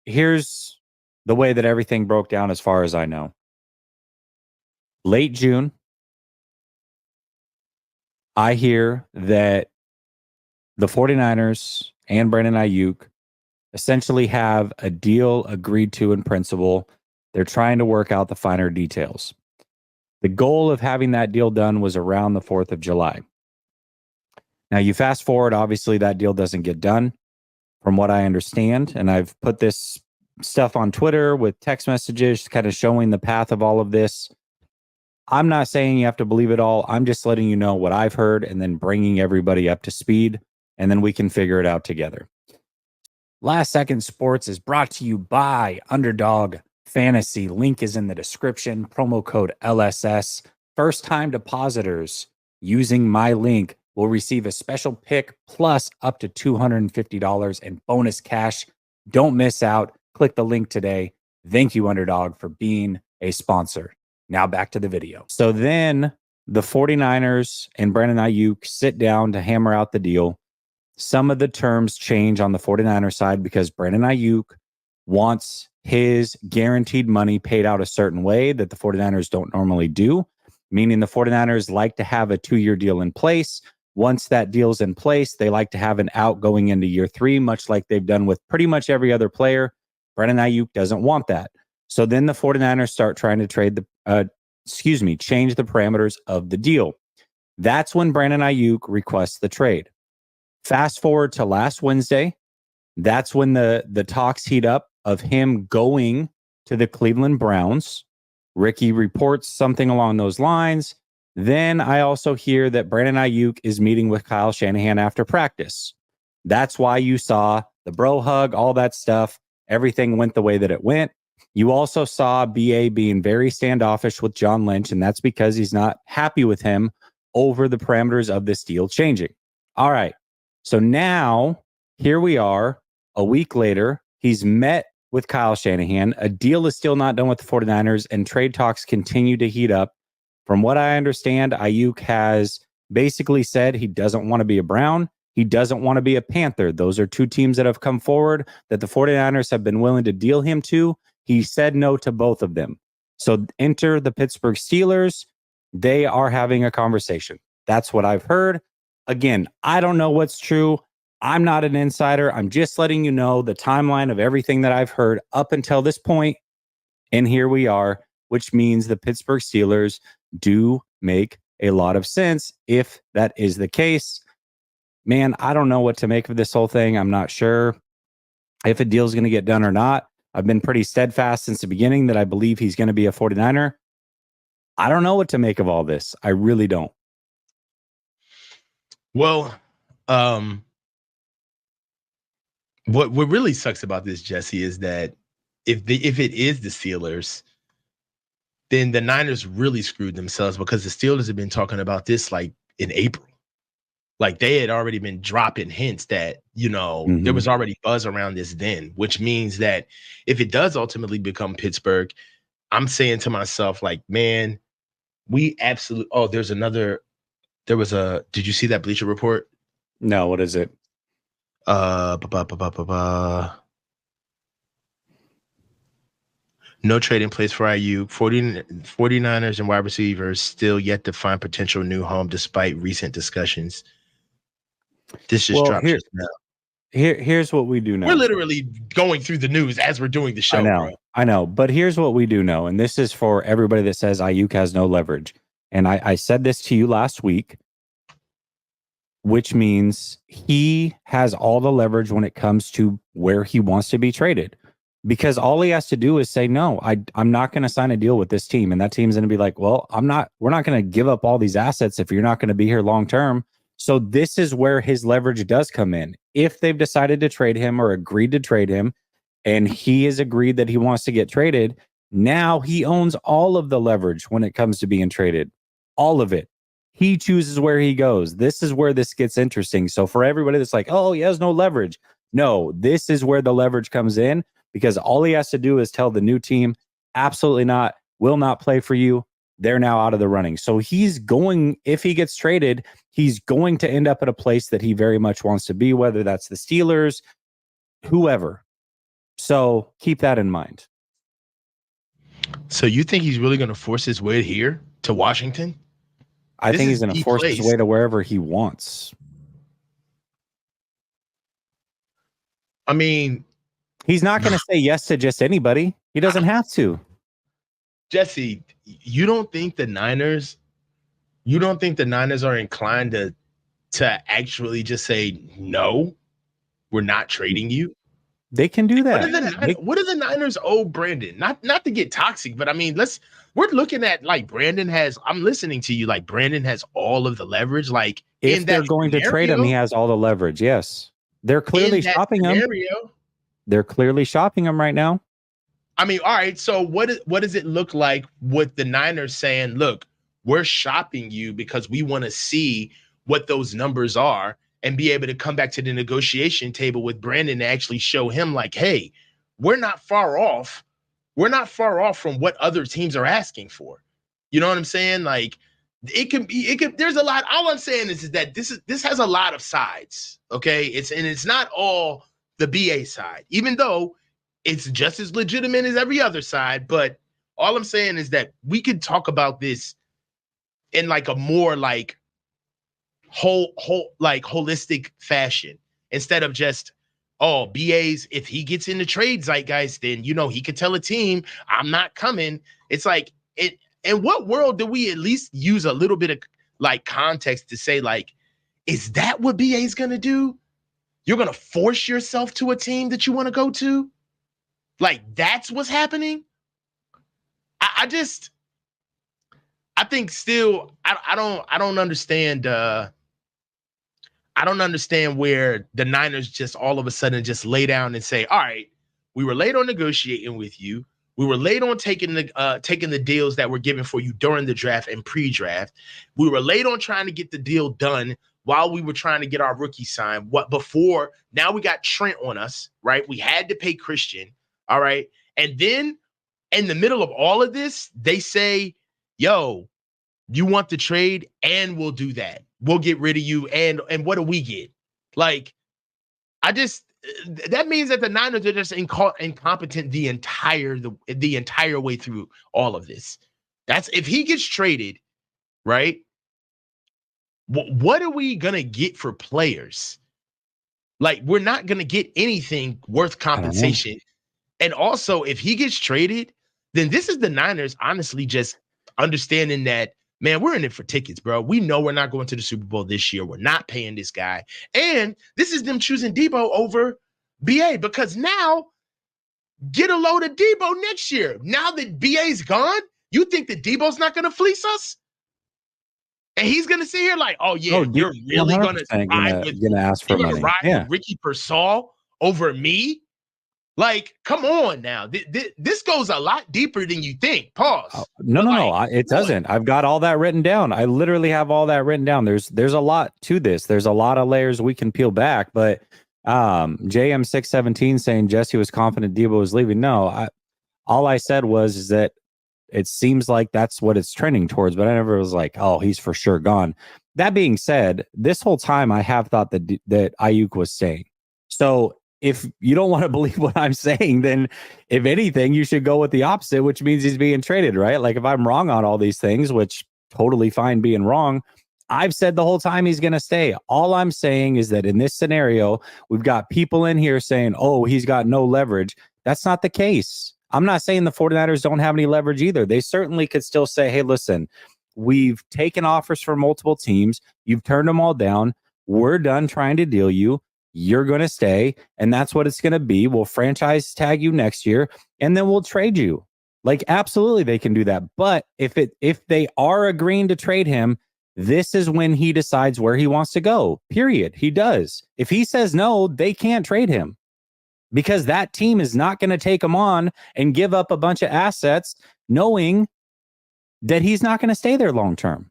here's the way that everything broke down as far as I know. Late June, I hear that the 49ers and Brandon Aiyuk essentially have a deal agreed to in principle. They're trying to work out the finer details. The goal of having that deal done was around the 4th of July. Now, you fast forward, obviously, that deal doesn't get done, from what I understand. And I've put this stuff on Twitter with text messages kind of showing the path of all of this. I'm not saying you have to believe it all. I'm just letting you know what I've heard and then bringing everybody up to speed, and then we can figure it out together. Last Second Sports is brought to you by Underdog Fantasy. Link is in the description. Promo code LSS. First-time depositors using my link will receive a special pick plus up to $250 in bonus cash. Don't miss out. Click the link today. Thank you, Underdog, for being a sponsor. Now back to the video. So then the 49ers and Brandon Aiyuk sit down to hammer out the deal. Some of the terms change on the 49ers side because Brandon Aiyuk wants his guaranteed money paid out a certain way that the 49ers don't normally do, meaning the 49ers like to have a 2-year deal in place. Once that deal's in place, they like to have an out going into year 3, much like they've done with pretty much every other player. Brandon Aiyuk doesn't want that. So then the 49ers start trying to change the parameters of the deal. That's when Brandon Aiyuk requests the trade. Fast forward to last Wednesday. That's when the talks heat up of him going to the Cleveland Browns. Ricky reports something along those lines. Then I also hear that Brandon Aiyuk is meeting with Kyle Shanahan after practice. That's why you saw the bro hug, all that stuff. Everything went the way that it went. You also saw BA being very standoffish with John Lynch, and that's because he's not happy with him over the parameters of this deal changing. All right. So now, here we are, a week later. He's met with Kyle Shanahan. A deal is still not done with the 49ers, and trade talks continue to heat up. From what I understand, Aiyuk has basically said he doesn't want to be a Brown. He doesn't want to be a Panther. Those are two teams that have come forward that the 49ers have been willing to deal him to. He said no to both of them. So enter the Pittsburgh Steelers. They are having a conversation. That's what I've heard. Again, I don't know what's true. I'm not an insider. I'm just letting you know the timeline of everything that I've heard up until this point. And here we are, which means the Pittsburgh Steelers do make a lot of sense if that is the case. Man, I don't know what to make of this whole thing. I'm not sure if a deal is going to get done or not. I've been pretty steadfast since the beginning that I believe he's going to be a 49er. I don't know what to make of all this. I really don't. Well, what really sucks about this, Jesse, is that if it is the Steelers, then the Niners really screwed themselves, because the Steelers have been talking about this like in April. Like they had already been dropping hints that, there was already buzz around this then, which means that if it does ultimately become Pittsburgh, I'm saying to myself, like, man, we absolutely, did you see that Bleacher Report? No, what is it? No trade in place for Aiyuk. 49ers and wide receivers still yet to find potential new home despite recent discussions. This just dropped just now. Here's what we do know. We're literally going through the news as we're doing the show. I know. But here's what we do know. And this is for everybody that says Aiyuk has no leverage. And I said this to you last week, which means he has all the leverage when it comes to where he wants to be traded. Because all he has to do is say, no, I'm not going to sign a deal with this team. And that team's going to be like, well, we're not going to give up all these assets if you're not going to be here long term. So this is where his leverage does come in. If they've decided to trade him or agreed to trade him, and he has agreed that he wants to get traded, now he owns all of the leverage when it comes to being traded. All of it. He chooses where he goes. This is where this gets interesting. So for everybody that's like, oh, he has no leverage. No, this is where the leverage comes in, because all he has to do is tell the new team, absolutely not, will not play for you. They're now out of the running. So he's going, if he gets traded, he's going to end up at a place that he very much wants to be, whether that's the Steelers, whoever. So keep that in mind. So you think he's really going to force his way here to Washington? I think he's going to force his way to wherever he wants. I mean, he's not going to say yes to just anybody. He doesn't have to. Jesse, you don't think the Niners are inclined to actually just say, no, we're not trading you? They can do that. What do the Niners owe Brandon? Not to get toxic, but I mean, we're looking at like Brandon has, I'm listening to you, like Brandon has all of the leverage. Like if they're going to trade him, he has all the leverage. Yes. They're clearly shopping him. They're clearly shopping him right now. I mean, all right. So what does it look like with the Niners saying, look, we're shopping you because we want to see what those numbers are and be able to come back to the negotiation table with Brandon to actually show him like, hey, we're not far off. We're not far off from what other teams are asking for. You know what I'm saying? Like it could, there's a lot. All I'm saying is that this has a lot of sides. Okay. It's not all the BA side, even though it's just as legitimate as every other side. But all I'm saying is that we could talk about this in like a more like holistic fashion instead of just, oh, BA's, if he gets in the trade zeitgeist, then, you know, he could tell a team, I'm not coming. It's like, in what world do we at least use a little bit of like context to say, like, is that what BA's going to do? You're going to force yourself to a team that you want to go to? Like, that's what's happening? I think still, I don't understand. I don't understand where the Niners just all of a sudden just lay down and say, all right, we were late on negotiating with you. We were late on taking the deals that were given for you during the draft and pre-draft. We were late on trying to get the deal done while we were trying to get our rookie signed. Now we got Trent on us, right? We had to pay Christian, all right? And then in the middle of all of this, they say, yo, you want the trade and we'll do that. We'll get rid of you. And what do we get? Like, that means that the Niners are just incompetent the entire way through all of this. That's if he gets traded, right? What are we going to get for players? Like, we're not going to get anything worth compensation. And also, if he gets traded, then this is the Niners honestly just understanding that, man, we're in it for tickets, bro. We know we're not going to the Super Bowl this year. We're not paying this guy. And this is them choosing Debo over BA because now get a load of Debo next year. Now that BA's gone, you think that Debo's not going to fleece us? And he's going to sit here like, oh, yeah, you're really going to ask for money. With Ricky Pearsall over me? Like, come on now. This goes a lot deeper than you think. Pause. No. It doesn't. I've got all that written down. I literally have all that written down. There's a lot to this. There's a lot of layers we can peel back. But JM617 saying Jesse was confident Debo was leaving. No, all I said was that it seems like that's what it's trending towards. But I never was like, oh, he's for sure gone. That being said, this whole time I have thought that Aiyuk was staying. So if you don't want to believe what I'm saying, then if anything, you should go with the opposite, which means he's being traded, right? Like if I'm wrong on all these things, which totally fine being wrong, I've said the whole time he's going to stay. All I'm saying is that in this scenario, we've got people in here saying, oh, he's got no leverage. That's not the case. I'm not saying the 49ers don't have any leverage either. They certainly could still say, hey, listen, we've taken offers from multiple teams. You've turned them all down. We're done trying to deal you. You're going to stay, and that's what it's going to be. We'll franchise tag you next year, and then we'll trade you. Like, absolutely, they can do that. But if they are agreeing to trade him, this is when he decides where he wants to go, period. He does. If he says no, they can't trade him because that team is not going to take him on and give up a bunch of assets knowing that he's not going to stay there long term.